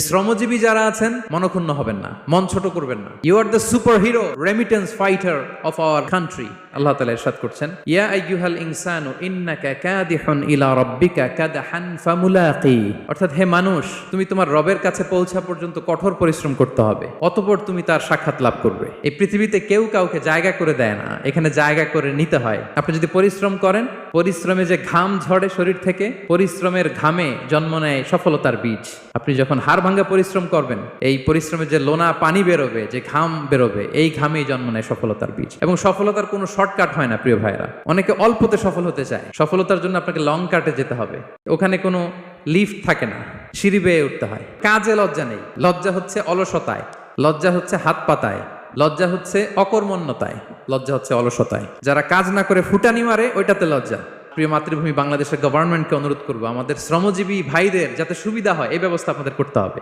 শ্রমজীবী যারা আছেন মনক্ষুণ্ণ হবেন না, মন ছোট করবেন না। You are the super hero remittance fighter of our country. আল্লাহ তাআলা ইরশাদ করছেন, ইয়া আইয়ুহাল ইনসানু ইন্নাকা কাদিহুন ইলা রাব্বিকা কাদহান ফামুলাকি। অর্থাৎ হে মানুষ, তুমি তোমার রবের কাছে পৌঁছা পর্যন্ত কঠোর পরিশ্রম করতে হবে, অতঃপর তুমি তার সাক্ষাৎ লাভ করবে। এই পৃথিবীতে কেউ কাউকে জায়গা করে দেয় না, এখানে জায়গা করে নিতে হয়। আপনি যদি পরিশ্রম করেন, পরিশ্রমে যে ঘাম ঝরে শরীর থেকে, পরিশ্রমের ঘামে জন্ম নেয় সফলতার বীজ। আপনি যখন হাড় ভাঙ্গা পরিশ্রম করবেন, এই পরিশ্রমে যে লোনা পানি বেরোবে, যে ঘাম বেরোবে, এই ঘামেই জন্ম নেয় সফলতার বীজ। এবং সফলতার কোনো শর্টকাট হয় না প্রিয় ভাইরা। অনেকে অল্পতে সফল হতে চায়, সফলতার জন্য আপনাকে লং কাটে যেতে হবে। ওখানে কোনো লিফট থাকে না, সিঁড়ি বেয়ে উঠতে হয়। কাজে লজ্জা নেই, লজ্জা হচ্ছে অলসতায়, লজ্জা হচ্ছে হাত পাতায়, লজ্জা হচ্ছে অকর্মণ্যতায়, লজ্জা হচ্ছে অলসতায়। যারা কাজ না করে ফুটানি মারে, ওইটাতে লজ্জা। প্রিয় মাতৃভূমি বাংলাদেশের গভর্নমেন্টকে অনুরোধ করবো, আমাদের শ্রমজীবী ভাইদের যাতে সুবিধা হয় এই ব্যবস্থা আপনাদের করতে হবে।